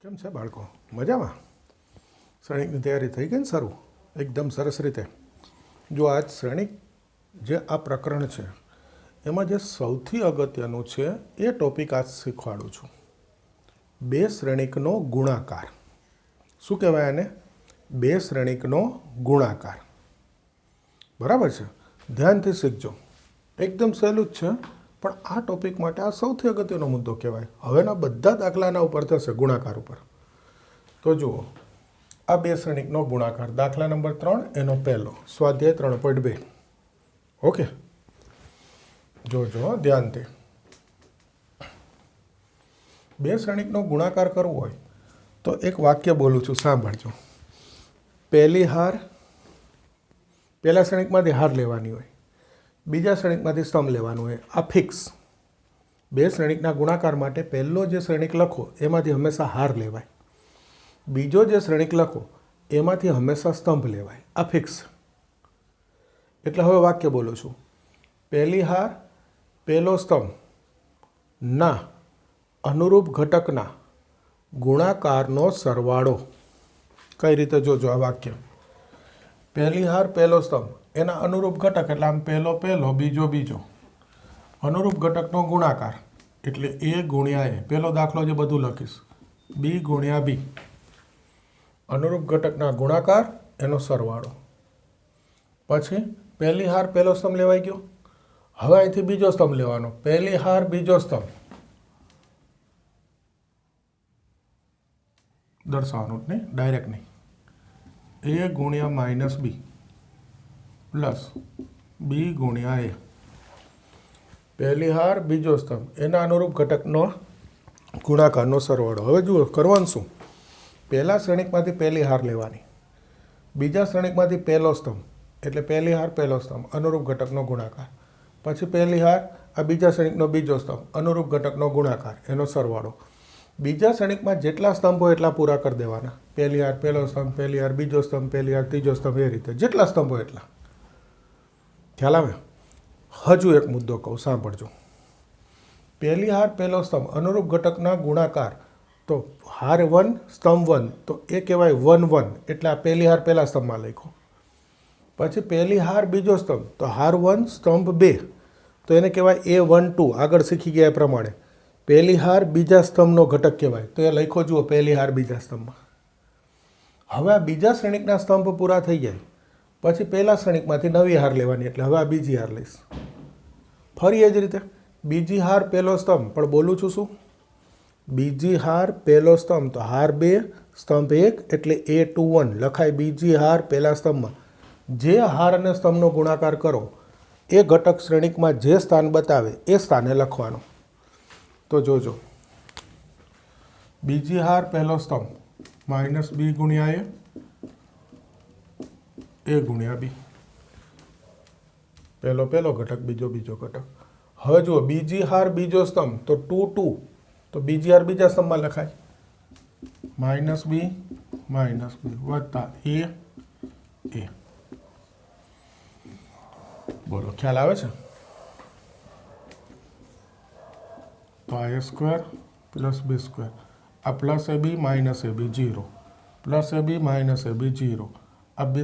કેમ છે બાળકો? મજામાં? શ્રેણિકની તૈયારી થઈ ગઈ ને? સારું, એકદમ સરસ રીતે. જો આજ શ્રેણિક જે આ પ્રકરણ છે એમાં જે સૌથી અગત્યનું છે એ ટોપિક આજ શીખવાડું છું. બે શ્રેણિકનો ગુણાકાર. શું કહેવાય આને? બે શ્રેણિકનો ગુણાકાર. બરાબર છે? ધ્યાનથી શીખજો. એકદમ સહેલું જ છે, પણ આ ટોપિક માટે આ સૌથી અગત્યનો મુદ્દો કહેવાય. હવેના બધા દાખલાના ઉપર થશે ગુણાકાર ઉપર. તો જુઓ, આ બે શ્રેણિકનો ગુણાકાર. દાખલા નંબર 3 એનો પહેલો સ્વાધ્યાય 3.2. ઓકે, જોજો ધ્યાનથી. બે શ્રેણિકનો ગુણાકાર કરવો હોય તો એક વાક્ય બોલું છું, સાંભળજો. પહેલા શ્રેણિકમાંથી હાર લેવાની હોય, બીજા શ્રેણિકમાંથી સ્તંભ લેવાનું હોય. આ ફિક્સ. બે શ્રેણિકના ગુણાકાર માટે પહેલો જે શ્રેણિક લખો એમાંથી હંમેશા હાર લેવાય. બીજો જે શ્રેણિક લખો એમાંથી હંમેશા સ્તંભ લેવાય. આ ફિક્સ. એટલે હવે વાક્ય બોલું છું. પહેલી હાર પહેલો સ્તંભ ના અનુરૂપ ઘટકના ગુણાકારનો સરવાળો. કઈ રીતે? જોજો આ વાક્ય. પહેલી હાર પહેલો સ્તંભ એના અનુરૂપ ઘટક એટલે આમ પહેલો બીજો બીજો. અનુરૂપ ઘટકનો ગુણાકાર એટલે એ ગુણ્યા એ. પહેલો દાખલો જે બધું લખીશ, બી ગુણ્યા બી. અનુરૂપ ઘટકના ગુણાકાર એનો સરવાળો. પછી પહેલી હાર પહેલો સ્તંભ લેવાઈ ગયો. હવે અહીંથી બીજો સ્તંભ લેવાનો. પહેલી હાર બીજો સ્તંભ દર્શાવવાનું નહીં, ડાયરેક્ટ નહીં. એ ગુણ્યા માઇનસ બી પ્લસ બી ગુણ્યા એ. પહેલી હાર બીજો સ્તંભ એના અનુરૂપ ઘટકનો ગુણાકારનો સરવાળો. હવે જુઓ કરવાનું શું. પહેલા શ્રેણિકમાંથી પહેલી હાર લેવાની, બીજા શ્રેણિકમાંથી પહેલો સ્તંભ એટલે પહેલી હાર પહેલો સ્તંભ અનુરૂપ ઘટકનો ગુણાકાર. પછી પહેલી હાર આ બીજા શ્રેણિકનો બીજો સ્તંભ અનુરૂપ ઘટકનો ગુણાકાર એનો સરવાળો. બીજા શ્રેણિકમાં જેટલા સ્તંભ હોય એટલા પૂરા કરી દેવાના. પહેલી હાર પહેલો સ્તંભ, પહેલી હાર બીજો સ્તંભ, પહેલી હાર ત્રીજો સ્તંભ, એ રીતે જેટલા સ્તંભ હોય એટલા. ખ્યાલ આવે? હજુ એક મુદ્દો કહું, સાંભળજો. પહેલી હાર પહેલો સ્તંભ અનુરૂપ ઘટકના ગુણાકાર તો હાર 1 સ્તંભ 1 તો એ કહેવાય 1 1 એટલે આ પહેલી હાર પહેલા સ્તંભમાં લખો. પછી પહેલી હાર બીજો સ્તંભ તો હાર 1 સ્તંભ 2 તો એને કહેવાય A1 2. આગળ શીખી ગયા એ પ્રમાણે પહેલી હાર બીજા સ્તંભનો ઘટક કહેવાય તો એ લખો. જુઓ, પહેલી હાર બીજા સ્તંભમાં. હવે આ બીજા શ્રેણિકના સ્તંભ પૂરા થઈ જાય પછી પહેલા શ્રેણિકમાંથી નવી હાર લેવાની એટલે હવે આ બીજી હાર લઈશ. ફરી એ જ રીતે બીજી હાર પહેલો સ્તંભ, પણ બોલું છું શું? બીજી હાર પહેલો સ્તંભ તો હાર 2 સ્તંભ 1 એટલે A21 લખાય. બીજી હાર પહેલા સ્તંભમાં જે હાર અને સ્તંભનો ગુણાકાર કરો એ ઘટક શ્રેણિકમાં જે સ્થાન બતાવે એ સ્થાને લખવાનો. તો જોજો, બીજી હાર પહેલો સ્તંભ માઇનસ બી ગુણ્યા એ ગુણ્યા બી. પહેલો ઘટક, બીજો ઘટક. હવે જુઓ, બીજી હાર બીજો સ્તંભ તો 2 2 તો બીજી હાર બીજા સ્તંભમાં લખાય. માઇનસ બી વત્તા એ. બોલો, ખ્યાલ આવે છે? તો આ A² પ્લસ B². આ plus AB minus AB 0. Plus AB minus AB 0. આ B²,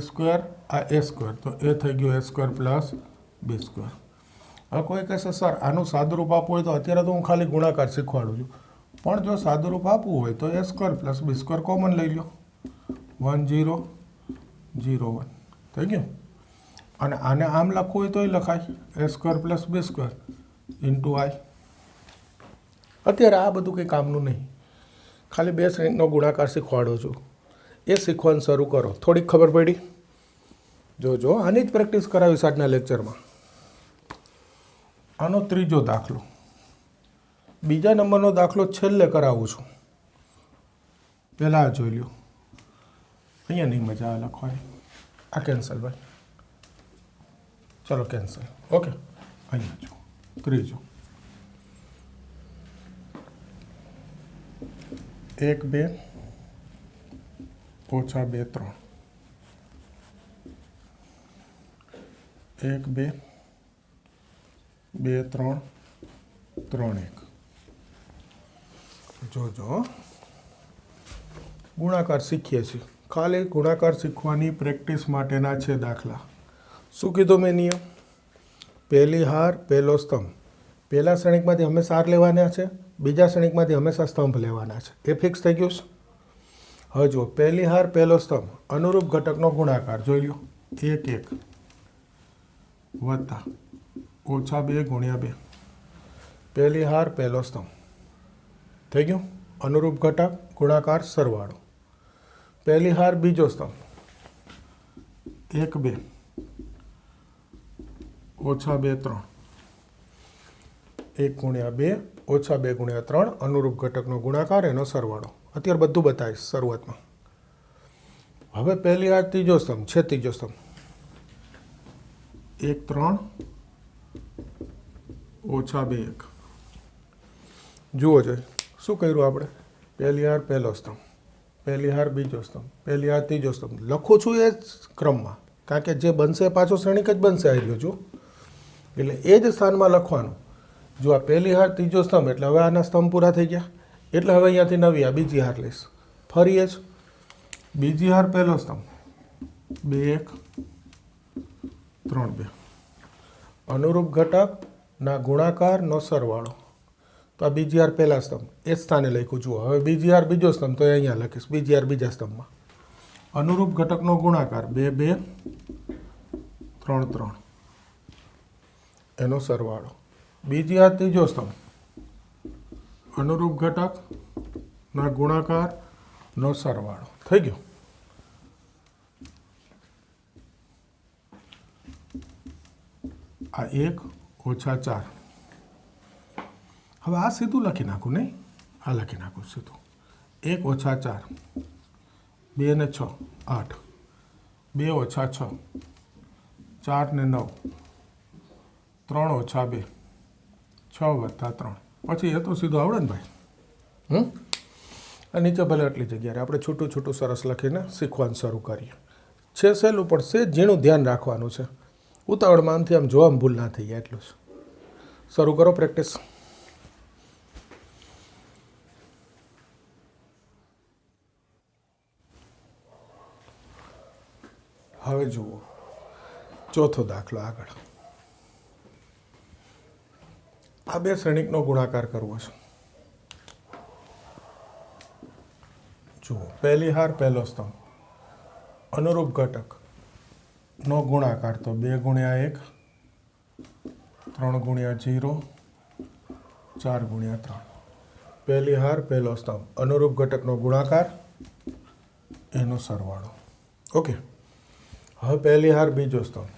આ A² તો એ થઈ ગયો A² પ્લસ B². હવે કોઈ કહેશે સર આનું સાદુરૂપ આપવું હોય તો અત્યારે તો હું ખાલી ગુણાકાર શીખવાડું છું, પણ જો સાદુરૂપ આપવું હોય તો A² પ્લસ B² કોમન લઈ લો. 1 0 0 1 થઈ ગયું. અને આને આમ લખવું હોય તોય લખાય A² plus B² into I. અત્યારે આ બધું કંઈ કામનું નહીં, ખાલી બે શ્રેણિકનો ગુણાકાર શીખવાડું છું. એ શીખવાનું શરૂ કરો. થોડીક ખબર પડી? જોજો, આની જ પ્રેક્ટિસ કરાવીશ આજના લેક્ચરમાં. આનો ત્રીજો દાખલો. બીજા નંબરનો દાખલો છેલ્લે કરાવું છું. પહેલાં આ જોઈ લ્યો. અહીંયા નહીં મજા આવે લખવાની. આ કેન્સલ ભાઈ, ચલો કેન્સલ. ઓકે, અહીંયા જો ત્રીજો. 1 2 ઓછા 2 3. 1 2 2 3 3 1. જોજો, ગુણાકાર શીખીએ છીએ, ખાલી ગુણાકાર શીખવાની પ્રેક્ટિસ માટેના છે દાખલા. શું કીધું મેં નિયમ? પહેલી હાર પહેલો સ્તંભ. પહેલા શ્રેણિકમાંથી હંમેશા હાર લેવાના છે, બીજા શ્રેણિકમાંથી હંમેશા સ્તંભ લેવાના છે. એ ફિક્સ થઈ ગયું છે. હવે જુઓ, પહેલી હાર પહેલો સ્તંભ અનુરૂપ ઘટકનો ગુણાકાર જોઈ લો. 1 1 વત્તા ઓછા 2 ગુણ્યા 2. પહેલી હાર પહેલો સ્તંભ થઈ ગયું. અનુરૂપ ઘટક ગુણાકાર સરવાળો. પહેલી હાર બીજો સ્તંભ 1 2 ઓછા 2 3. 1 ગુણ્યા 2 ઓછા 2 ગુણ્યા 3 અનુરૂપ ઘટકનો ગુણાકાર એનો સરવાળો. અત્યારે બધું બતાવીશ શરૂઆતમાં. હવે પહેલી હાર ત્રીજો સ્તંભ છે, ત્રીજો સ્તંભ 1 3 ઓછા 2 1. જુઓ જોઈએ શું કર્યું આપણે? પહેલી હાર પહેલો સ્તંભ, પહેલી હાર બીજો સ્તંભ, પહેલી હાર ત્રીજો સ્તંભ. લખું છું એ જ ક્રમમાં, કારણ કે જે બનશે પાછો શ્રેણિક જ બનશે. આવી રહ્યો છું એટલે એ જ સ્થાનમાં લખવાનું. જો આ પહેલી હાર ત્રીજો સ્તંભ એટલે હવે આના સ્તંભ પૂરા થઈ ગયા. એટલે હવે અહીંયાથી નવી આ બીજી હાર લઈશ. ફરી એ જ બીજી હાર પહેલો સ્તંભ 2 1 3 2. અનુરૂપ ઘટકના ગુણાકારનો સરવાળો. તો આ બીજી હાર પહેલા સ્તંભ એ સ્થાને લખ્યું. જુઓ હવે બીજી હાર બીજો સ્તંભ તો અહીંયા લખીશ. બીજી હાર બીજા સ્તંભમાં અનુરૂપ ઘટકનો ગુણાકાર 2 2 3 3 એનો સરવાળો. બીજી હાર ત્રીજો સ્તંભ અનુરૂપ ઘટકના ગુણાકારનો સરવાળો. થઈ ગયો. આ 1 ઓછા 4. હવે આ સીધું લખી નાખું નહીં, આ લખી નાખું સીધું. 1 ઓછા 4 2 ને 6 8. 2 ઓછા 6 4 ને 9 3 ઓછા 2 6 વત્તા 3. પછી એ તો સીધું આવડે ને ભાઈ. આ નીચે ભલે આટલી જગ્યાએ આપણે છૂટું છૂટું સરસ લખીને શીખવાનું શરૂ કરીએ. છે સહેલું પણ છે ઝીણું ધ્યાન રાખવાનું છે. ઉતાવળમાં આમથી આમ જોવામાં ભૂલ ના થઈ જાય એટલું જ. શરૂ કરો પ્રેક્ટિસ. હવે જુઓ ચોથો દાખલો આગળ. આ બે શ્રેણિકનો ગુણાકાર કરવો છે. જુઓ પહેલી હાર પહેલો સ્તંભ અનુરૂપ ઘટકનો ગુણાકાર તો 2 ગુણ્યા 1 3 ગુણ્યા 0 4 ગુણ્યા 3. પહેલી હાર પહેલો સ્તંભ અનુરૂપ ઘટકનો ગુણાકાર એનો સરવાળો. ઓકે. હવે પહેલી હાર બીજો સ્તંભ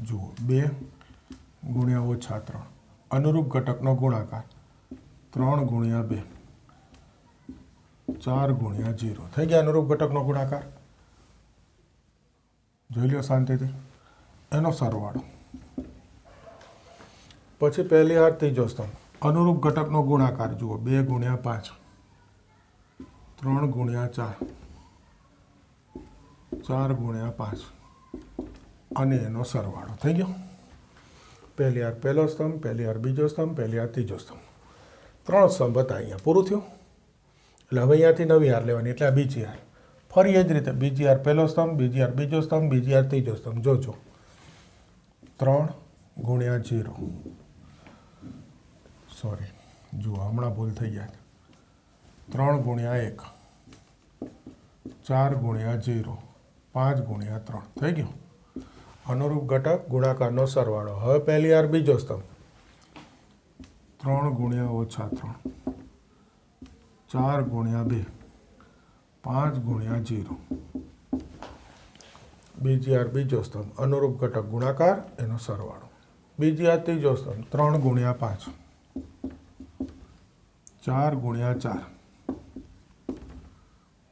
જુઓ 2 ગુણ્યા ઓછા 3 અનુરૂપ ઘટકનો ગુણાકાર 3 ગુણ્યા 2 4 ગુણ્યા 0. થઈ ગયા અનુરૂપ ઘટકનો ગુણાકાર. જોઈ લો શાંતિથી એનો સરવાળો. પછી પહેલી હાર ત્રીજો સ્તંભ અનુરૂપ ઘટકનો ગુણાકાર જુઓ 2 ગુણ્યા 5 3 ગુણ્યા 4 4 ગુણ્યા 5 અને એનો સરવાળો. થઈ ગયો. પહેલી હાર પહેલો સ્તંભ, પહેલી હાર બીજો સ્તંભ, પહેલી હાર ત્રીજો સ્તંભ. 3 સ્તંભ હતા અહીંયા. પૂરું થયું. એટલે હવે અહીંયાથી નવી હાર લેવાની એટલે આ બીજી હાર. ફરી એ જ રીતે બીજી હાર પહેલો સ્તંભ, બીજી હાર બીજો સ્તંભ, બીજી હાર ત્રીજો સ્તંભ. જોજો 3 ગુણ્યા 0 સોરી જુઓ હમણાં ભૂલ થઈ જાય. 3 ગુણ્યા 1 4 ગુણ્યા 0 5 ગુણ્યા 3. થઈ ગયું. અનુરૂપ ઘટક ગુણાકારનો સરવાળો. હવે પહેલી હાર બીજો સ્તંભ 3 ગુણ્યા ઓછા 3 4 ગુણ્યા 2 5 ગુણ્યા 0. બીજી હાર બીજો સ્તંભ અનુરૂપ ઘટક ગુણાકાર એનો સરવાળો. બીજી હાર ત્રીજો સ્તંભ 3 ગુણ્યા 5 4 ગુણ્યા 4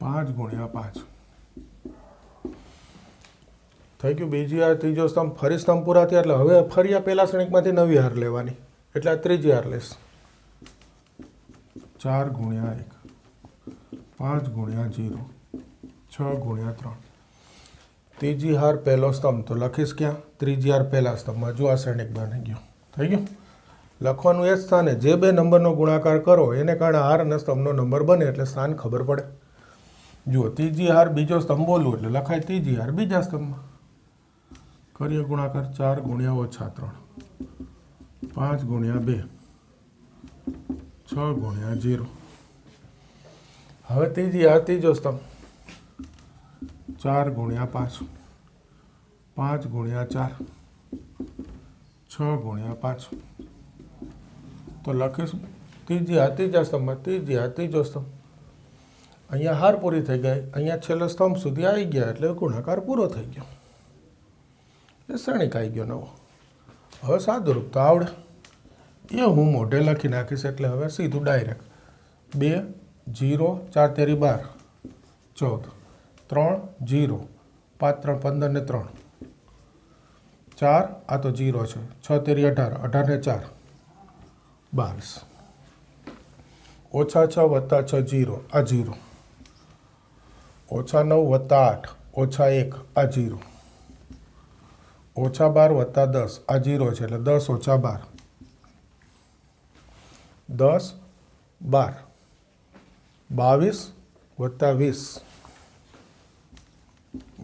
5 ગુણ્યા 5. થઈ ગયું. બીજી હાર ત્રીજો સ્તંભ ફરી સ્તંભ પૂરા થયા એટલે હવે ફરી આ પહેલા શ્રેણિકમાંથી નવી હાર લેવાની એટલે આ ત્રીજી હાર લઈશ. 4 ગુણ્યા 1 5 ગુણ્યા 0 6 ગુણ્યા 3. ત્રીજી હાર પહેલો સ્તંભ તો લખીશ ક્યાં? ત્રીજી હાર પહેલા સ્તંભમાં. જો આ શ્રેણિક બની ગયો. થઈ ગયું. લખવાનું એ જ સ્થાને જે બે નંબરનો ગુણાકાર કરો એને કારણે હાર અને સ્તંભનો નંબર બને એટલે સ્થાન ખબર પડે. જુઓ ત્રીજી હાર બીજો સ્તંભ બોલવું એટલે લખાય ત્રીજી હાર બીજા સ્તંભમાં. કરીએ ગુણાકાર. 4 ગુણ્યા ઓછા 3, 5 ગુણ્યા 2, 6 ગુણ્યા 0. હવે ત્રીજી હાર ત્રીજો સ્તંભ. 4 ગુણ્યા 5, 5 ગુણ્યા 4, 6 ગુણ્યા 5. તો લખીશું ત્રીજી હાર ત્રીજા સ્તંભમાં, ત્રીજી હાર ત્રીજો સ્તંભ. અહીંયા હાર પૂરી થઈ ગઈ, અહીંયા છેલ્લો સ્તંભ સુધી આવી ગયા એટલે ગુણાકાર પૂરો થઈ ગયો. એ શ્રેણિક આવી ગયો નવો. હવે સાદુરૂપ તો આવડે એ હું મોઢે લખી નાખીશ એટલે હવે સીધું ડાયરેક્ટ 2 0 4 તેરી 12 14 3 0 5 3 15 ને 3 4 આ તો 0 છે 6 તેરી 18 18 ને 4 22 ઓછા 6 વત્તા 6 0 આ 0 ઓછા 9 વત્તા 8 ઓછા 1 આ 0 ઓછા 12 વત્તા 10 આ 0 છે એટલે 10 ઓછા 12 10 12 22 વત્તા 20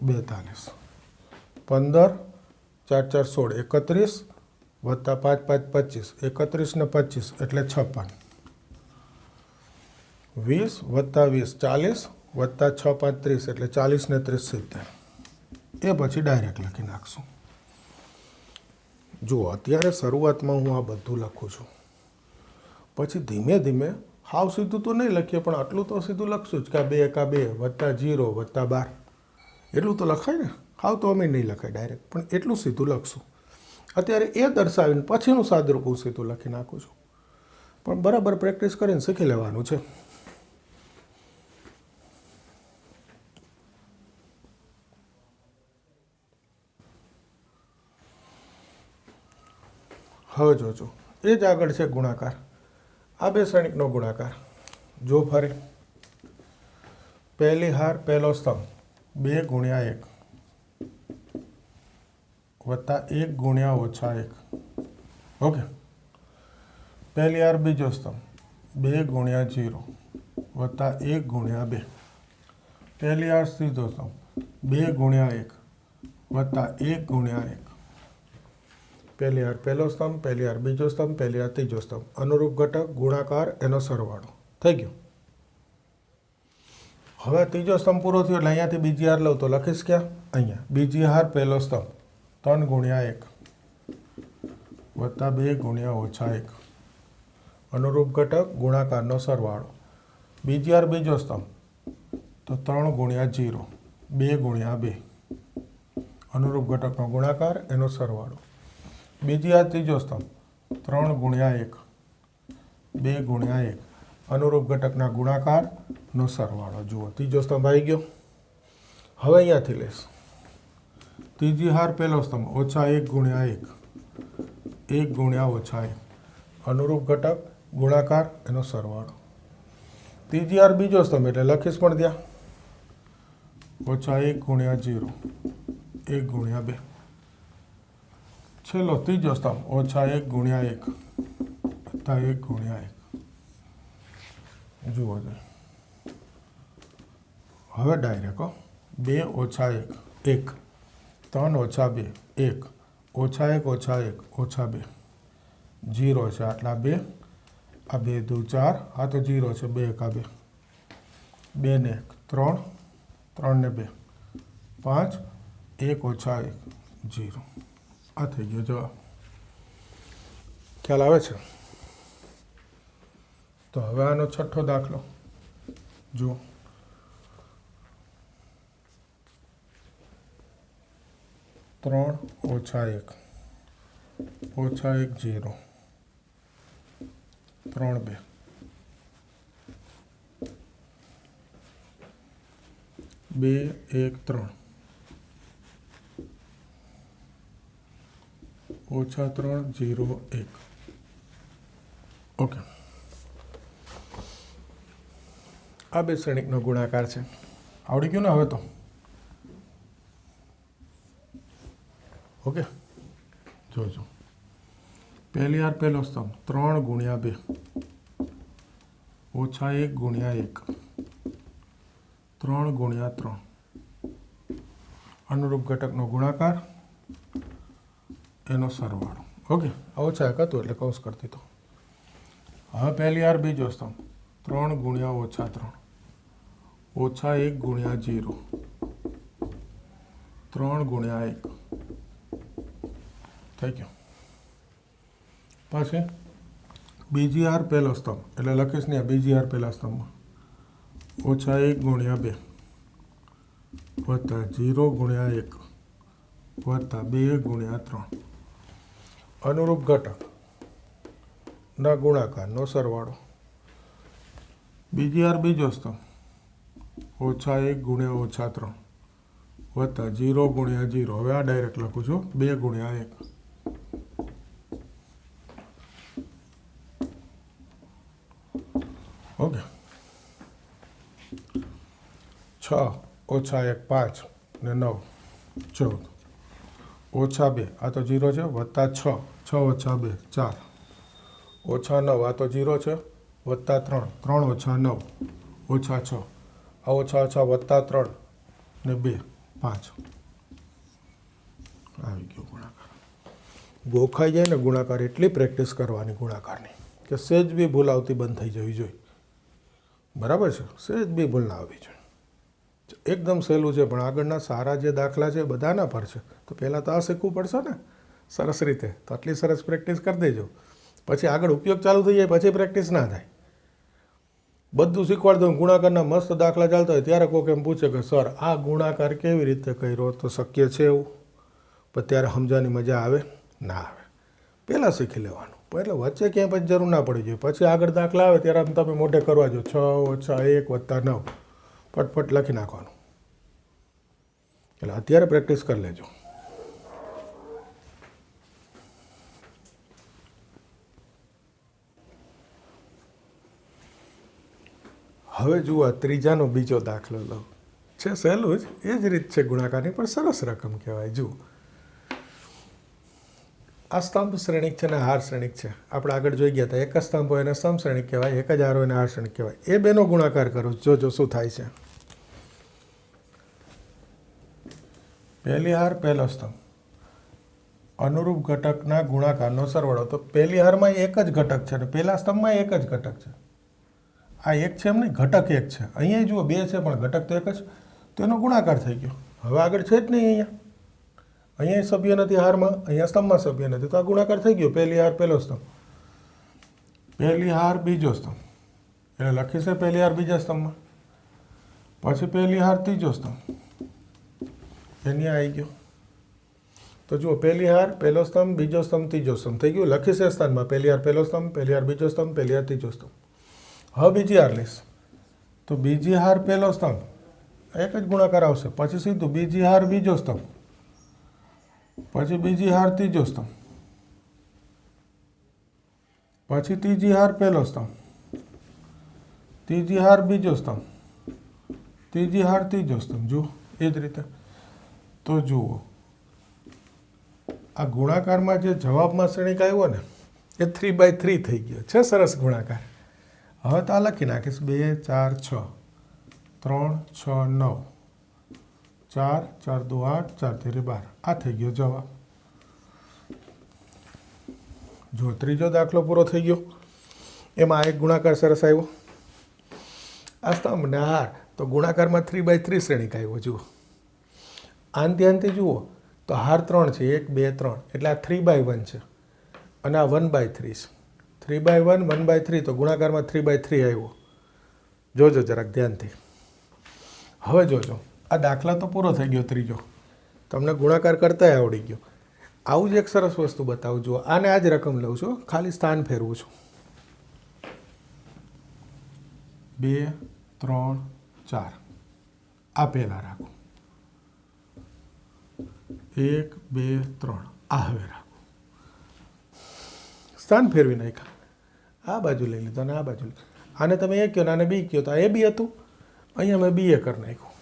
42 15 4 4 16 31 વત્તા 5 5 25 31 ને 25 એટલે 56 20 વત્તા 20 40 વત્તા 6 5 30 એટલે 40 ને 30 70. એ પછી ડાયરેક્ટ લખી નાખશું. જુઓ અત્યારે શરૂઆતમાં હું આ બધું લખું છું, પછી ધીમે ધીમે હાવ સીધું તો નહીં લખીએ પણ આટલું તો સીધું લખશું જ કે 2 એકા 2 વત્તા 0 વત્તા 12 એટલું તો લખાય ને. હાવ તો અમે નહીં લખાય ડાયરેક્ટ, પણ એટલું સીધું લખશું. અત્યારે એ દર્શાવીને પછીનું સાદુરૂપ હું સીધું લખી નાખું છું, પણ બરાબર પ્રેક્ટિસ કરીને શીખી લેવાનું છે. હવે જોજો એ જ આગળ છે ગુણાકાર. આ બે શ્રેણિકનો ગુણાકાર. જો ફરે પહેલી હાર પહેલો સ્તંભ 2 ગુણ્યા 1 વત્તા 1 ગુણ્યા ઓછા 1. ઓકે. પહેલી હાર બીજો સ્તંભ 2 ગુણ્યા 0 વત્તા 1 ગુણ્યા 2. પહેલી હાર ત્રીજો સ્તંભ 2 ગુણ્યા 1 વત્તા 1 ગુણ્યા 1. પહેલી હાર પહેલો સ્તંભ, પહેલી હાર બીજો સ્તંભ, પહેલી હાર ત્રીજો સ્તંભ. અનુરૂપ ઘટક ગુણાકાર એનો સરવાળો થઈ ગયો. હવે ત્રીજો સ્તંભ પૂરો થયો એટલે અહીંયાથી બીજી હાર લઉં તો લખીશ ક્યાં? અહીંયા. બીજી હાર પહેલો સ્તંભ 3 ગુણ્યા 1 વત્તા 2 ગુણ્યા ઓછા 1. અનુરૂપ ઘટક ગુણાકારનો સરવાળો. બીજી હાર બીજો સ્તંભ તો 3 ગુણ્યા 0 2 ગુણ્યા 2. અનુરૂપ ઘટકનો ગુણાકાર એનો સરવાળો. બીજી હાર ત્રીજો સ્તંભ 3 ગુણ્યા 1 2 ગુણ્યા 1. અનુરૂપ ઘટકના ગુણાકારનો સરવાળો. જુઓ ત્રીજો સ્તંભ આવી ગયો. હવે અહીંયાથી લઈશ ત્રીજી હાર પહેલો સ્તંભ ઓછા 1 ગુણ્યા 1 1 ગુણ્યા ઓછા 1. અનુરૂપ ઘટક ગુણાકાર એનો સરવાળો. ત્રીજી હાર બીજો સ્તંભ એટલે લખીશ પણ ત્યાં ઓછા 1 ગુણ્યા 0 1 ગુણ્યા 2. છેલ્લો ત્રીજો સ્તંભ ઓછા 1 ગુણ્યા 1 વત્તા 1 ગુણ્યા 1. જુઓ જોઈએ હવે ડાયરેક્ટ 2 ઓછા 1 1 3 ઓછા 2 1 ઓછા 1 ઓછા 1 ઓછા 2 0 છે આટલા 2 આ 2 2 4 આ તો 0 છે 2 એકા 2 2 ને 1 3 3 ને 2 5 1 ઓછા 1 0. આ થઈ ગયો જવાબ. ખ્યાલ આવે છે? તો હવે આનો છઠ્ઠો દાખલો જુઓ. ત્રણ ઓછા 1 ઓછા 1 0 3 2 2 1 3 ઓછા 3 0 1. ઓકે. આ બે શ્રેણિકનો ગુણાકાર છે. આવડી ગયું ને હવે તો? ઓકે. જોજો પહેલી હાર પહેલો સ્તંભ 3 ગુણ્યા 2 ઓછા 1 ગુણ્યા 1 3 ગુણ્યા 3 અનુરૂપ ઘટકનો ગુણાકાર એનો સરવાળો. ઓકે, ઓછા એક હતું એટલે કૌંસ કરી દીધો. હવે પહેલી હાર બીજો સ્તંભ 3 ગુણ્યા ઓછા 3 ઓછા 1 ગુણ્યા 0 3 ગુણ્યા 1 થઈ ગયું. પછી બીજી હાર પહેલો સ્તંભ એટલે લખીશ ને બીજી હાર પહેલા સ્તંભમાં ઓછા 1 ગુણ્યા 2 વત્તા 0 ગુણ્યા 1 વત્તા 2 ગુણ્યા 3 અનુરૂપ ઘટકના ગુણાકારનો સરવાળો. બીજી હાર બીજો સ્તંભ ઓછા 1 ગુણ્યા ઓછા 3 વત્તા 0 ગુણ્યા 0. હવે આ ડાયરેક્ટ લખું છું 2 ગુણ્યા 1. ઓકે, 6 ઓછા 1 5 ને 9 14 ઓછા 2 આ તો 0 છે વત્તા 6 6 ઓછા 2 4 ઓછા 9 આ તો 0 છે વત્તા 3 3 ઓછા 9 ઓછા 6 આ ઓછા ઓછા વત્તા 3 ને 2 5 આવી ગયો ગુણાકાર. ગોખાઈ જાય ને ગુણાકાર એટલી પ્રેક્ટિસ કરવાની ગુણાકારની કે સહેજ બી ભૂલ આવતી બંધ થઈ જવી જોઈએ. બરાબર છે, સહેજ બી ભૂલ ના આવવી જોઈએ. એકદમ સહેલું છે પણ આગળના સારા જે દાખલા છે બધાના પર છે તો પહેલાં તો આ શીખવું પડશે ને સરસ રીતે. તો આટલી સરસ પ્રેક્ટિસ કરી દેજો, પછી આગળ ઉપયોગ ચાલુ થઈ જાય પછી પ્રેક્ટિસ ના થાય. બધું શીખવાડ દઉં, ગુણાકારના મસ્ત દાખલા ચાલતા હોય ત્યારે કોઈક એમ પૂછે કે સર આ ગુણાકાર કેવી રીતે કર્યો, તો શક્ય છે એવું? પણ ત્યારે સમજવાની મજા આવે ના આવે. પહેલાં શીખી લેવાનું, એટલે વચ્ચે ક્યાંય પછી જરૂર ના પડી જોઈએ. પછી આગળ દાખલા આવે ત્યારે તમે મોઢે કરવા જો 6 ઓછા 1 વત્તા 9 ફટફટ લખી નાખવાનું. એટલે અત્યારે પ્રેક્ટિસ કરી લેજો. હવે જુઓ ત્રીજાનો બીજો દાખલો લો. છે સહેલું જ, એ જ રીત છે ગુણાકારની, પણ સરસ રકમ કહેવાય. જુઓ આ સ્તંભ શ્રેણિક છે ને હાર શ્રેણિક છે. આપણે આગળ જોઈ ગયા હતા, એક જ સ્તંભ હોય એને સ્તંભ શ્રેણિક કહેવાય, એક જ હાર હોય એને હાર શ્રેણિક કહેવાય. એ બેનો ગુણાકાર કરો, જોજો શું થાય છે. પહેલી હાર પહેલો સ્તંભ અનુરૂપ ઘટકના ગુણાકારનો સરવાળો. તો પહેલી હારમાં એક જ ઘટક છે ને પહેલા સ્તંભમાં એક જ ઘટક છે. આ એક છે એમ નહીં, ઘટક એક છે. અહીંયા જુઓ 2 છે પણ ઘટક તો એક જ, તો એનો ગુણાકાર થઈ ગયો. હવે આગળ છે જ નહીં, અહીંયા સભ્ય નથી હારમાં, અહીંયા સ્તંભમાં સભ્ય નથી, તો આ ગુણાકાર થઈ ગયો. પહેલી હાર પહેલો સ્તંભ, પહેલી હાર બીજો સ્તંભ એટલે લખી છે પહેલી હાર બીજા સ્તંભમાં, પછી પહેલી હાર ત્રીજો સ્તંભ એની આવી ગયો. તો જુઓ પહેલી હાર પહેલો સ્તંભ બીજો સ્તંભ ત્રીજો સ્તંભ થઈ ગયું. લખી છે સ્થાનમાં પહેલી હાર પહેલો સ્તંભ, પહેલી હાર બીજો સ્તંભ, પહેલી હાર ત્રીજો સ્તંભ. હવે બીજી હાર લઈશ તો બીજી હાર પહેલો સ્તંભ એક જ ગુણાકાર આવશે. પછી સીધું બીજી હાર બીજો સ્તંભ, પછી બીજી હાર ત્રીજો સ્તંભ, પછી ત્રીજી હાર પહેલો સ્તંભ, ત્રીજી હાર બીજો સ્તંભ, ત્રીજી હાર ત્રીજો સ્તંભ. જુઓ એ જ રીતે. તો જુઓ આ ગુણાકારમાં જે જવાબમાં શ્રેણિક આવ્યો ને એ 3/3 થઈ ગયો છે. સરસ ગુણાકાર. હવે તો આ લખી નાખીશ 2 4 6 3 6 9 4 4 2 8 4 3 12. આ થઈ ગયો જવાબ. જો ત્રીજો દાખલો પૂરો થઈ ગયો. એમાં એક ગુણાકાર સરસ આવ્યો. આ સ્તંભ ને હાર તો ગુણાકારમાં 3/3 શ્રેણિક આવ્યો. જુઓ આનથી જુઓ તો હાર 3 છે, 1 2 3 એટલે આ 3/1 છે અને આ 1/3 છે. 3/1 1/3 તો ગુણાકારમાં 3/3 આવ્યો. જોજો જરાક ધ્યાનથી. હવે જોજો આ દાખલા તો પૂરો થઈ ગયો ત્રીજો, તમને ગુણાકાર કરતા આવડી ગયો. આવું જ એક સરસ વસ્તુ બતાવું. જુઓ આને આ જ રકમ લઉં છું, ખાલી સ્થાન ફેરવું છું. 2 3 4 આ પહેલાં રાખો, 1 2 3 આ હવે રાખો. સ્થાન ફેરવી નાખ્યા. આ બાજુ લઈ લીધો અને આ બાજુ લીધું. આને તમે એ કહો ને આને બી કહો તો એ બી હતું, અહીંયા મેં બી એ કરી નાખ્યું.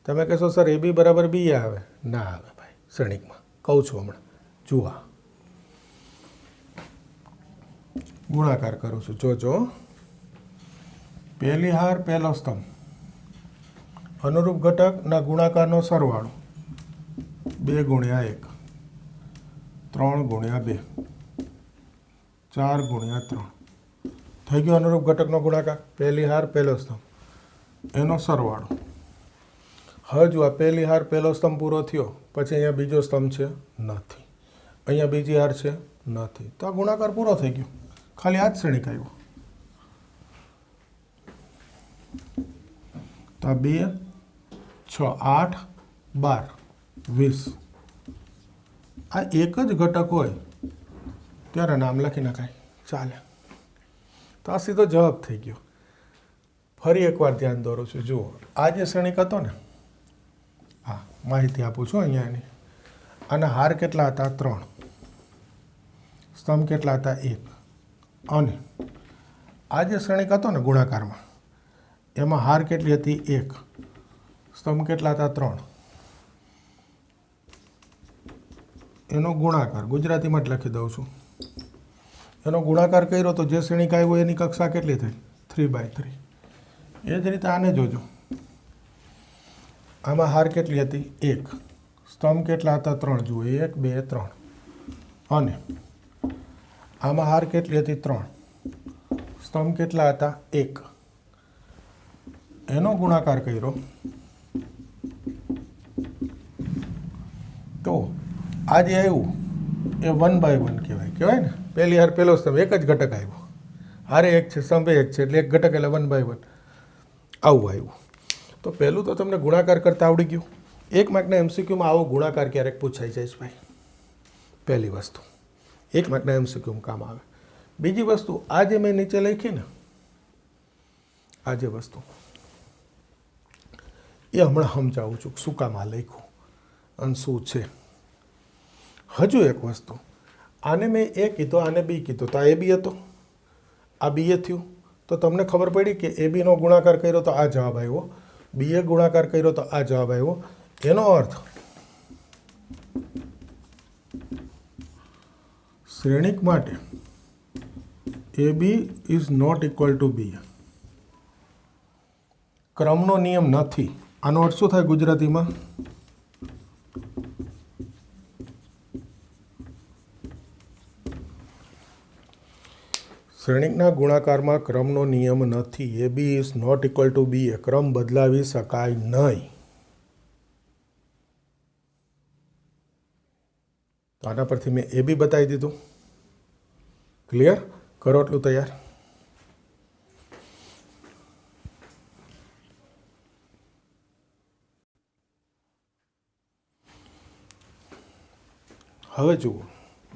તમે કહેશો સર એ બી બરાબર બી એ આવે? ના આવે ભાઈ શ્રેણિકમાં, કહું છું હમણાં. જુઓ ગુણાકાર કરું છું, જોજો. પહેલી હાર પહેલો સ્તંભ અનુરૂપ ઘટકના ગુણાકારનો સરવાળો 2 ગુણ્યા 1, 3 ગુણ્યા 2, 4 ગુણ્યા 3 થઈ ગયો અનુરૂપ ઘટકનો ગુણાકાર. પહેલી હાર પહેલો સ્તંભ એનો સરવાળો. હવે જો આ પહેલી હાર પહેલો સ્તંભ પૂરો થયો પછી અહીંયા બીજો સ્તંભ છે નથી, અહીંયા બીજી હાર છે નથી, તો આ ગુણાકાર પૂરો થઈ ગયો. ખાલી આ જ શ્રેણિક આવ્યો. તો આ 2, 6, 8, 12, 20 આ એક જ ઘટક હોય ત્યારે નામ લખી નખાય, ચાલે. તો આ સીધો જવાબ થઈ ગયો. ફરી એકવાર ધ્યાન દોરું છું. જુઓ આ જે શ્રેણિક હતો ને, હા માહિતી આપું છું અહીંયા એની. આના હાર કેટલા હતા? 3. સ્તંભ કેટલા હતા? 1. અને આ જે શ્રેણિક હતો ને ગુણાકારમાં, એમાં હાર કેટલી હતી? 1. સ્તંભ કેટલા હતા? 3. એનો ગુણાકાર ગુજરાતીમાં જ લખી દઉં છું. એનો ગુણાકાર કર્યો તો જે શ્રેણિક આવ્યો એની કક્ષા કેટલી થઈ? 3/3. એ જ રીતે આને જોજો. આમાં હાર કેટલી હતી? 1. સ્તંભ કેટલા હતા? 3. જુઓ 1, 2, 3. અને આમાં હાર કેટલી હતી? 3. સ્તંભ કેટલા હતા? 1. એનો ગુણાકાર કર્યો તો આ જે આવ્યું એ 1/1 કહેવાય ને. પહેલી હાર પહેલો સ્તંભ એક જ ઘટક આવ્યો, હારે એક છે, સ્તંભે એક છે, એટલે એક ઘટક એટલે 1/1 આવું આવ્યું. તો પહેલું તો તમને ગુણાકાર કરતાં આવડી ગયું. એક માર્કના એમસીક્યુમાં આવો ગુણાકાર ક્યારેક પૂછાઈ જાય છે ભાઈ. પહેલી વસ્તુ એક માર્કના એમસીક્યુમાં કામ આવે. બીજી વસ્તુ આ જે મેં નીચે લખી ને, આ જે વસ્તુ એ હમણાં સમજાવું છું શું કામ આ લખ્યું અને શું છે. હજુ એક વસ્તુ, આને મેં એ કીધો, આને બી કીધો, તો આ એ બી હતો, આ બી એ થયું. તો તમને ખબર પડી કે એ બીનો ગુણાકાર કર્યો તો આ જવાબ આવ્યો, બીએ ગુણાકાર કર્યો તો આ જવાબ આવ્યો. એનો અર્થ શ્રેણિક માટે A B is not equal to B. ક્રમનો નિયમ નથી. આનો અર્થ શું થાય ગુજરાતીમાં? શ્રેણિકના ગુણાકારમાં ક્રમનો નિયમ નથી. A B is not equal to B. એ ક્રમ બદલાવી શકાય નહીં. તો આના પરથી મેં એ બી બતાવી દીધું. ક્લિયર? કરો એટલું તૈયાર. હવે જુઓ,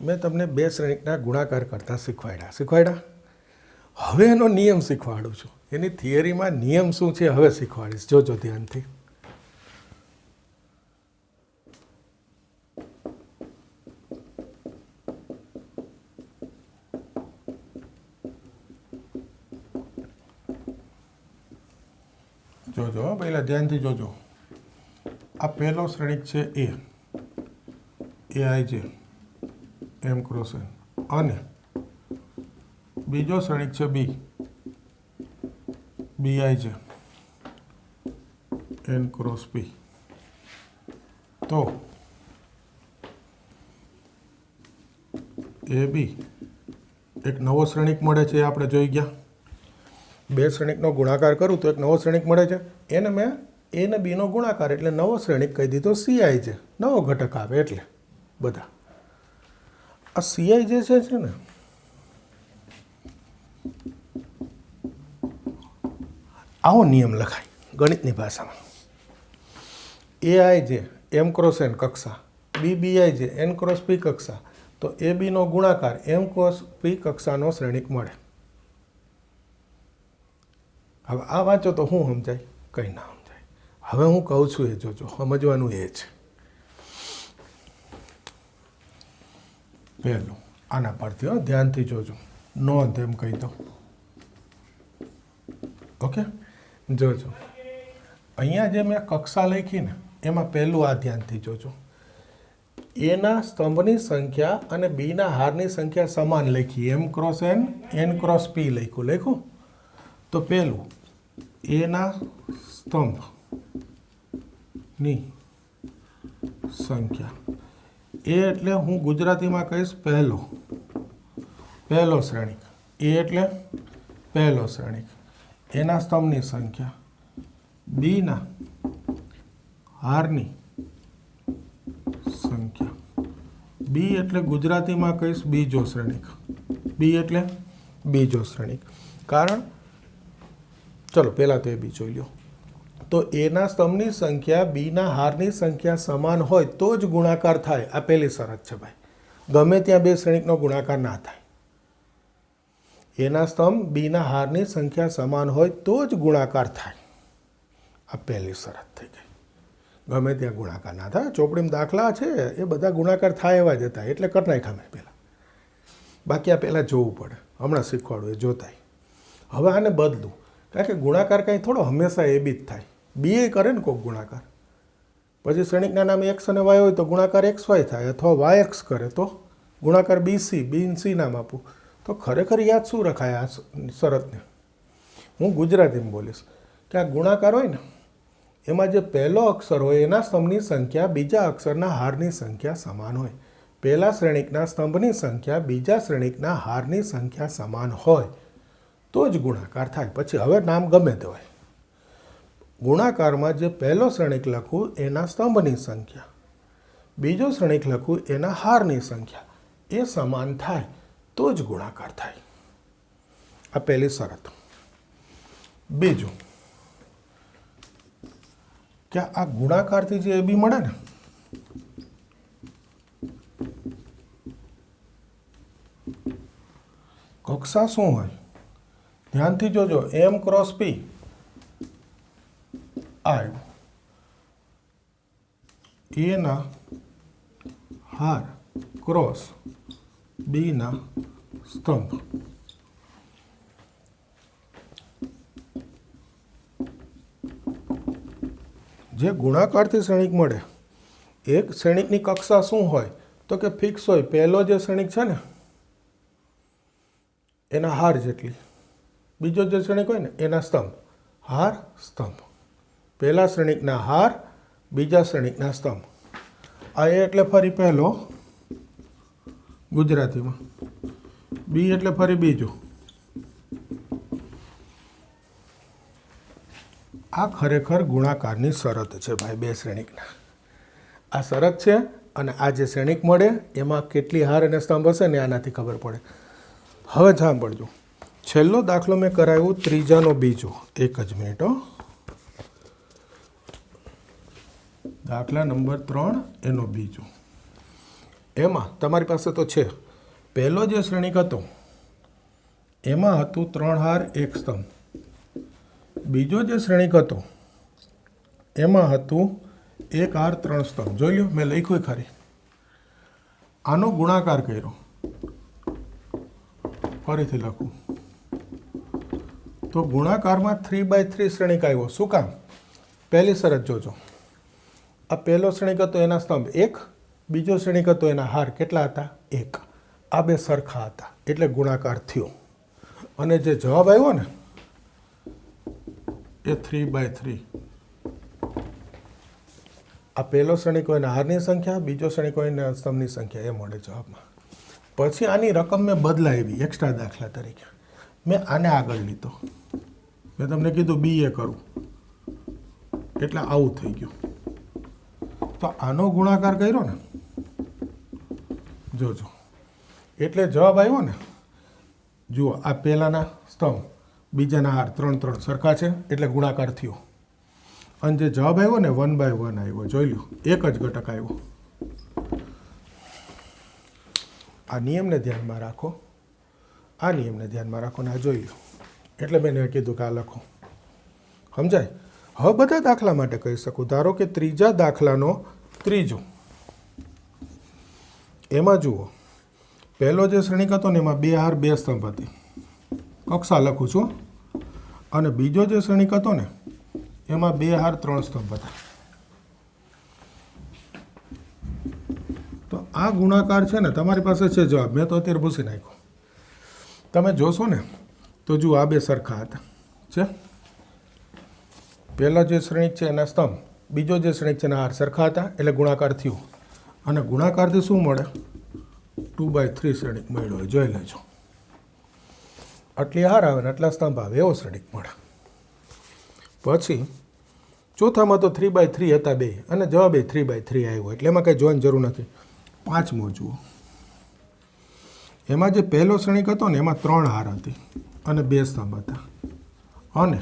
મેં તમને 2 શ્રેણિકના ગુણાકાર કરતા શીખવાડ્યા. હવે એનો નિયમ શીખવાડું છું. એની થિયરીમાં નિયમ શું છે હવે શીખવાડીશ. જોજો ધ્યાનથી. જોજો પહેલાં ધ્યાનથી જોજો. આ પહેલો શ્રેણિક છે એ આઈ જે એમ ક્રોસ એન, અને બીજો શ્રેણિક છે બી આઈ જે એન ક્રોસ પી. તો એ બી એક નવો શ્રેણિક મળે છે. આપણે જોઈ ગયા. 2 શ્રેણિકનો ગુણાકાર કરું તો એક નવો શ્રેણિક મળે છે. એને મેં એ ને બીનો ગુણાકાર એટલે નવો શ્રેણિક કહી દીધો. સીઆઈ છે, નવો ઘટક આવે એટલે બધા. આ સીઆઈ જે છે ને, આવો નિયમ લખાય ગણિતની ભાષામાં. એ આઈ જે એમ ક્રોસ એન કક્ષા, બી આઈ જે એન ક્રોસ પી કક્ષા. તો એ બીનો ગુણાકાર એમ ક્રોસ પી કક્ષાનો શ્રેણિક મળે. હવે આ વાંચો તો શું સમજાય? કંઈ ના સમજાય. હવે હું કહું છું એ જોજો, સમજવાનું એ છે. પહેલું આના પરથી ધ્યાનથી જોજો, નોંધ એમ કહી દો. ઓકે, જોજો. અહીંયા જે મેં કક્ષા લખી ને એમાં પહેલું આ ધ્યાનથી જોજો. એના સ્તંભની સંખ્યા અને બીના હારની સંખ્યા સમાન લખી. એમ ક્રોસ એન, એન ક્રોસ પી લખ્યું. તો પહેલું એના સ્તંભ ની સંખ્યા એ એટલે હું ગુજરાતીમાં કહીશ પહેલો શ્રેણિક એ એટલે પહેલો શ્રેણિક એના સ્તંભની સંખ્યા બીના હારની સંખ્યા બી એટલે ગુજરાતીમાં કહીશ બીજો શ્રેણિક બી એટલે બીજો શ્રેણિક કારણ ચલો પહેલાં તો એ બી જોઈ લો તો એના સ્તંભની સંખ્યા બીના હારની સંખ્યા સમાન હોય તો જ ગુણાકાર થાય આ પહેલી શરત છે ભાઈ ગમે ત્યાં બે શ્રેણિકનો ગુણાકાર ના થાય એના સ્તંભ બીના હારની સંખ્યા સમાન હોય તો જ ગુણાકાર થાય આ પહેલી શરત થઈ ગઈ ગમે ત્યાં ગુણાકાર ના થાય ચોપડીમાં દાખલા છે એ બધા ગુણાકાર થાય એવા જ હતા એટલે કરી નાખ્યા મેં પહેલાં બાકી આ પહેલાં જોવું પડે હમણાં શીખવાડું એ જોતાય હવે આને બદલું કારણ કે ગુણાકાર કાંઈ થોડો હંમેશા એ બી જ થાય બી એ કરે ને કોઈક ગુણાકાર પછી શ્રેણિકના નામે એક્સ અને વાય હોય તો ગુણાકાર એક્સ વાય થાય અથવા વાય એક્સ કરે તો ગુણાકાર બીસી સી નામ આપું તો ખરેખર યાદ શું રખાય આ શરતને હું ગુજરાતીમાં બોલીશ કે આ ગુણાકાર હોય ને એમાં જે પહેલો અક્ષર હોય એના સ્તંભની સંખ્યા બીજા અક્ષરના હારની સંખ્યા સમાન હોય પહેલા શ્રેણિકના સ્તંભની સંખ્યા બીજા શ્રેણિકના હારની સંખ્યા સમાન હોય તો જ ગુણાકાર થાય પછી હવે નામ ગમે તે હોય ગુણાકારમાં જે પહેલો શ્રેણિક લખું એના સ્તંભની સંખ્યા બીજો શ્રેણિક લખું એના હારની સંખ્યા એ સમાન થાય તો જ ગુણાકાર થાય આ પહેલી શરત બીજું કે આ ગુણાકારથી જે એ બી મળે ને કક્ષા શું હોય ધ્યાનથી જોજો એમ ક્રોસ પી આવ્યું એના હાર ક્રોસ બીના સ્તંભ જે ગુણાકારથી શ્રેણિક મળે એક શ્રેણિકની કક્ષા શું હોય તો કે ફિક્સ હોય પહેલો જે શ્રેણિક છે ને એના હાર જેટલી બીજો જે શ્રેણિક હોય ને એના સ્તંભ હાર સ્તંભ પહેલા શ્રેણિકના હાર બીજા શ્રેણિકના સ્તંભ આ એટલે ફરી પહેલો ગુજરાતીમાં બી એટલે ફરી બીજો આ ખરેખર ગુણાકારની શરત છે ભાઈ બે શ્રેણિકના આ શરત છે અને આ જે શ્રેણિક મળે એમાં કેટલી હાર અને સ્તંભ હશે ને આનાથી ખબર પડે હવે સાંભળજો છેલ્લો દાખલો મેં કરાવ્યો ત્રીજાનો બીજો એક જ મિનિટ દાખલા નંબર 3 એનો બીજો એમાં તમારી પાસે તો છે પહેલો જે શ્રેણિક હતો એમાં હતું 3 હાર એક સ્તંભ બીજો જે શ્રેણિક હતો એમાં હતું 1 હાર 3 સ્તંભ જોઈ લો મેં લખ્યું ખરી આનો ગુણાકાર કર્યો ફરીથી લખું તો ગુણાકારમાં 3/3 શ્રેણિક આવ્યો શું કામ પહેલી શરત જોજો આ પહેલો શ્રેણિક હતો એના સ્તંભ 1 બીજો શ્રેણિક હતો એના હાર કેટલા હતા 1 આ બે સરખા હતા એટલે ગુણાકાર થયો અને જે જવાબ આવ્યો ને એ 3/3 આ પહેલો શ્રેણિક હોય એના હારની સંખ્યા બીજો શ્રેણિક હોય એના સ્તંભની સંખ્યા એ મળે જવાબમાં પછી આની રકમ મેં બદલાવી એક્સ્ટ્રા દાખલા તરીકે મેં આને આગળ લીધો મેં તમને કીધું બી એ કરું એટલે આવું થઈ ગયું તો આનો ગુણાકાર કર્યો ને જોજો એટલે જવાબ આવ્યો ને જુઓ આ પહેલાના સ્તંભ બીજાના હાર 3 સરખા છે એટલે ગુણાકાર થયો અને જે જવાબ આવ્યો ને 1/1 આવ્યો જોઈ લો એક જ ઘટક આવ્યો આ નિયમને ધ્યાનમાં રાખો આ નિયમને ધ્યાનમાં રાખો ને આ જોઈ લો એટલે મેં કીધું કે આ લખો સમજાય હવે બધા દાખલા માટે કહી શકું ધારો કે ત્રીજા દાખલાનો ત્રીજો એમાં જુઓ પહેલો જે શ્રેણિક હતો ને એમાં 2 હાર 2 સ્તંભ હતી કક્ષા લખું છું અને બીજો જે શ્રેણિક હતો ને એમાં 2 હાર 3 સ્તંભ હતા તો આ ગુણાકાર છે ને તમારી પાસે છે જવાબ મેં તો અત્યારે ભૂસી નાખ્યો તમે જોશો ને તો જુઓ આ બે સરખા હતા છે પહેલા જે શ્રેણિક છે એના સ્તંભ બીજો જે શ્રેણિક છે એના હાર સરખા હતા એટલે ગુણાકાર થયું, અને ગુણાકારથી શું મળે? 2/3 શ્રેણિક મળ્યો હોય, જોઈ લેજો. આટલી હાર આવે ને આટલા સ્તંભ આવે એવો શ્રેણિક મળે. પછી ચોથામાં તો 3/3 હતા બે, અને જવાબ એ 3/3 આવ્યો, એટલે એમાં કંઈ જોવાની જરૂર નથી. પાંચમો જુઓ, એમાં જે પહેલો શ્રેણિક હતો ને એમાં 3 હાર હતી અને 2 સ્તંભ હતા, અને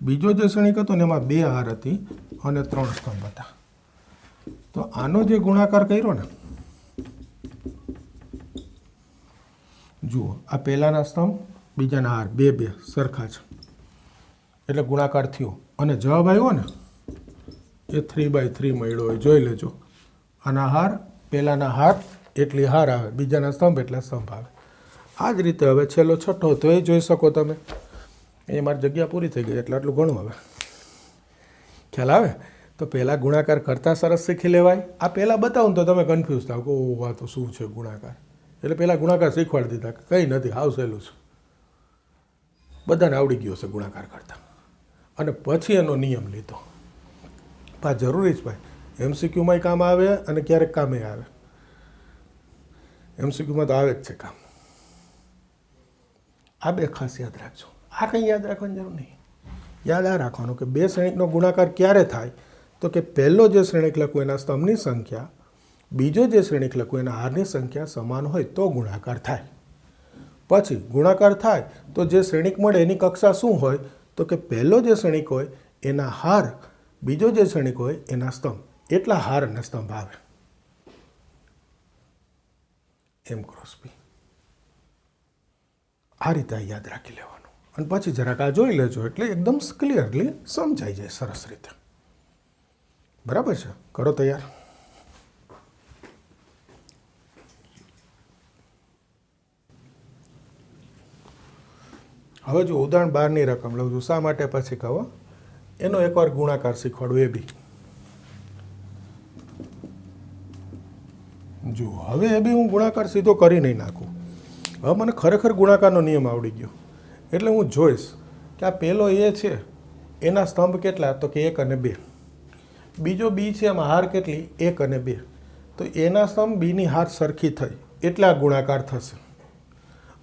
બીજો જે શ્રેણિક હતો ને એમાં 2 હાર હતી અને 3 સ્તંભ હતા. તો આનો જે ગુણાકાર કર્યો ને, જુઓ આ પહેલાના સ્તંભ બીજાના હાર 2 સરખા છે એટલે ગુણાકાર થયો, અને જવાબ આવ્યો ને એ 3/3 મળ્યો હોય, જોઈ લેજો. આના હાર પહેલાના હાર એટલી હાર આવે, બીજાના સ્તંભ એટલા સ્તંભ આવે. આ જ રીતે હવે છેલ્લો છઠ્ઠો તો એ જોઈ શકો તમે. એ મારી જગ્યા પૂરી થઈ ગઈ એટલે આટલું ઘણું. હવે ખ્યાલ આવે તો પહેલાં ગુણાકાર કરતાં સરસ શીખી લેવાય. આ પહેલાં બતાવું તો તમે કન્ફ્યુઝ થાવ કે ઓહ આ તો શું છે ગુણાકાર, એટલે પહેલાં ગુણાકાર શીખવાડી દીધા કે કંઈ નથી, હાવ સહેલું છે, બધાને આવડી ગયો છે ગુણાકાર કરતાં. અને પછી એનો નિયમ લીધો. આ જરૂરી જ ભાઈ, MCQમાંય કામ આવે અને ક્યારેક કામે આવે. MCQમાં તો આવે જ છે કામ. આ બે ખાસ યાદ રાખજો. આ કંઈ યાદ રાખવાની જરૂર નહીં. યાદ આ રાખવાનું કે બે શ્રેણિકનો ગુણાકાર ક્યારે થાય તો કે પહેલો જે શ્રેણિક લખવું એના સ્તંભની સંખ્યા, બીજો જે શ્રેણિક લખવું એના હારની સંખ્યા સમાન હોય તો ગુણાકાર થાય. પછી ગુણાકાર થાય તો જે શ્રેણિક મળે એની કક્ષા શું હોય તો કે પહેલો જે શ્રેણિક હોય એના હાર, બીજો જે શ્રેણિક હોય એના સ્તંભ, એટલા હાર અને સ્તંભ આવે. M cross B. આ રીતે યાદ રાખી લેવાનું, અને પછી જરાક આ જોઈ લેજો એટલે એકદમ ક્લિયરલી સમજાઈ જાય સરસ રીતે. બરાબર છે? કરો તૈયાર. હવે જો ઉદાહરણ 12ની રકમ લઉં છું. શા માટે પછી કહો, એનો એકવાર ગુણાકાર શીખવાડું. એ બી જો હવે એ બી હું ગુણાકાર સીધો કરી નહીં નાખું. હવે મને ખરેખર ગુણાકારનો નિયમ આવડી ગયો એટલે હું જોઈશ કે આ પહેલો એ છે એના સ્તંભ કેટલા તો કે 1 અને 2. બીજો બી છે એમાં હાર કેટલી 1 અને 2. તો એના સ્તંભ બીની હાર સરખી થઈ એટલે આ ગુણાકાર થશે.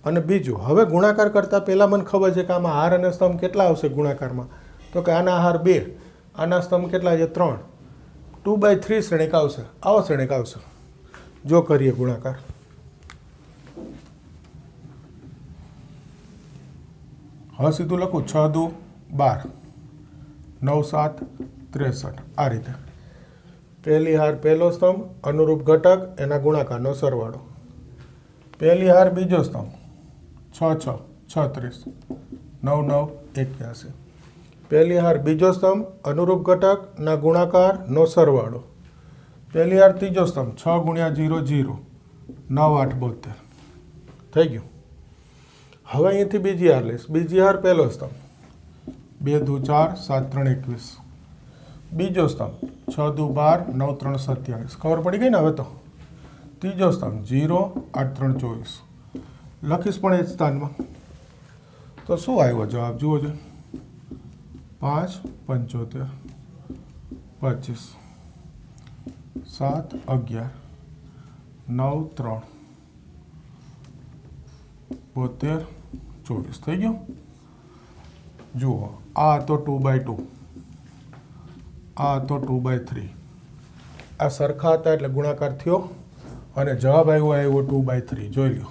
અને બીજું, હવે ગુણાકાર કરતાં પહેલાં મને ખબર છે કે આમાં હાર અને સ્તંભ કેટલા આવશે ગુણાકારમાં તો કે આના હાર 2, આના સ્તંભ કેટલા છે 3, 2/3 શ્રેણિક આવશે. આવો શ્રેણિક આવશે જો કરીએ ગુણાકાર. હવે સીધું લખું 6 દુ 12, 9 7 63. આ રીતે પહેલી હાર પહેલો સ્તંભ, અનુરૂપ ઘટક એના ગુણાકારનો સરવાળો. પહેલી હાર બીજો સ્તંભ 6 6 36, 9 9 81. પહેલી હાર બીજો સ્તંભ, અનુરૂપ ઘટકના ગુણાકારનો સરવાળો. પહેલી હાર ત્રીજો સ્તંભ 6 × 0 0, 9 8 72. થઈ ગયું. હવે અહીંથી બીજી હાર લઈશ. બીજી હાર પહેલો સ્તંભ 2 દુ 4 7 3 21. બીજો સ્તંભ 6 દુ 12, 9 3 27. ખબર પડી ગઈ ને હવે તો. ત્રીજો સ્તંભ 0 8 3 24. લખીશ પણ એ જ સ્થાનમાં. તો શું આવ્યો જવાબ જુઓ છો, 5 75 25 7 11 9 3 72 24. થઈ ગયું. જુઓ આ તો 2/2, આ તો 2/3. આ સરખા હતા એટલે ગુણાકાર થયો અને જવાબ આવ્યો 2/3. જોઈ લો,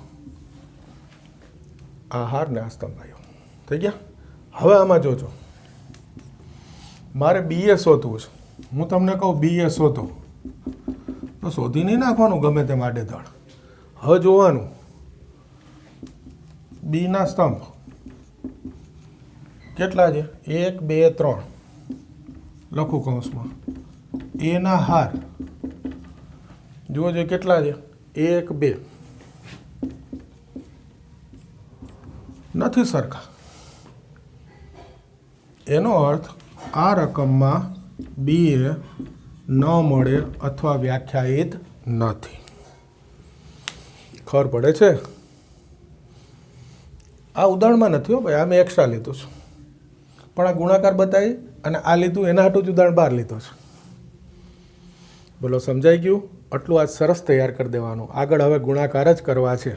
આ હાર ને આ સ્તંભ આવ્યો. થઈ ગયા. હવે આમાં જોજો, મારે BA શોધવું છે. હું તમને કહું BA શોધો તો શોધી નહીં નાખવાનું ગમે તેમ આડેધડ. હવે જોવાનું બીના સ્તંભ કેટલા છે 1 2 3. લખું કૌંસમાં. એના હાર જુઓ જે કેટલા છે 1 2. નથી સરખા. એનો અર્થ આ રકમમાં BA ન મળે અથવા વ્યાખ્યાયિત નથી. ખબર પડે છે? આ ઉદાહરણમાં નથી હો ભાઈ, આ મેં એક્સ્ટ્રા લીધું છું, પણ આ ગુણાકાર બતાવી અને આ લીધું એના હાટું જ ઉદાહરણ 12 લીધો છે. બોલો સમજાઈ ગયું? આટલું આજ સરસ તૈયાર કરી દેવાનું. આગળ હવે ગુણાકાર જ કરવા છે.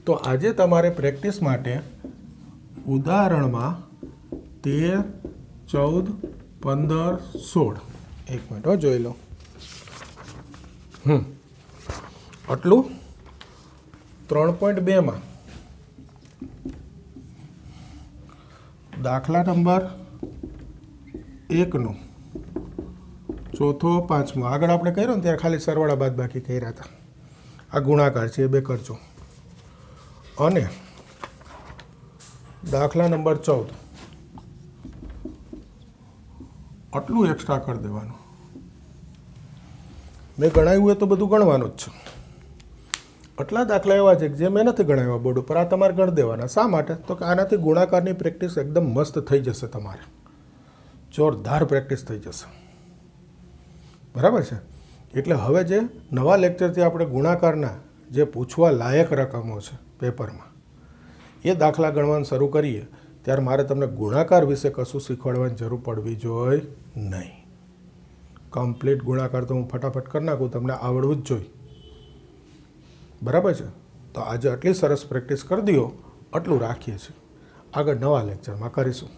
તો આજે તમારે પ્રેક્ટિસ માટે ઉદાહરણમાં 13, 14, 15, 16 એક મિનિટ જોઈ લો. આટલું 3.2માં દાખલા નંબર 1નો ચોથો પાંચમો આગળ આપણે કર્યો ને ત્યારે ખાલી સરવાળા બાદ બાકી કર્યા હતા. આ ગુણાકાર છે એ બે કરજો. અને દાખલા નંબર 14 આટલું એક્સ્ટ્રા કરી દેવાનું. મેં ગણાવ્યું હોય તો બધું ગણવાનું જ છે. આટલા દાખલા એવા છે કે જે મેં નથી ગણાવ્યા બોર્ડ ઉપર, આ તમારે ગણી દેવાના. શા માટે? તો કે આનાથી ગુણાકારની પ્રેક્ટિસ એકદમ મસ્ત થઈ જશે. તમારે જોરદાર પ્રેક્ટિસ થઈ જશે. બરાબર છે? એટલે હવે જે નવા લેક્ચરથી આપણે ગુણાકારના જે પૂછવા લાયક રકમો છે પેપરમાં એ દાખલા ગણવાનું શરૂ કરીએ ત્યારે મારે તમને ગુણાકાર વિશે કશું શીખવાડવાની જરૂર પડવી જોઈએ નહીં. કમ્પ્લીટ ગુણાકાર તો હું ફટાફટ કરી નાખું, તમને આવડવું જ જોઈએ. બરાબર છે? તો આજે આટલી સરસ પ્રેક્ટિસ કરી દો. આટલું રાખીએ છીએ. આગળ નવા લેક્ચરમાં કરીશું.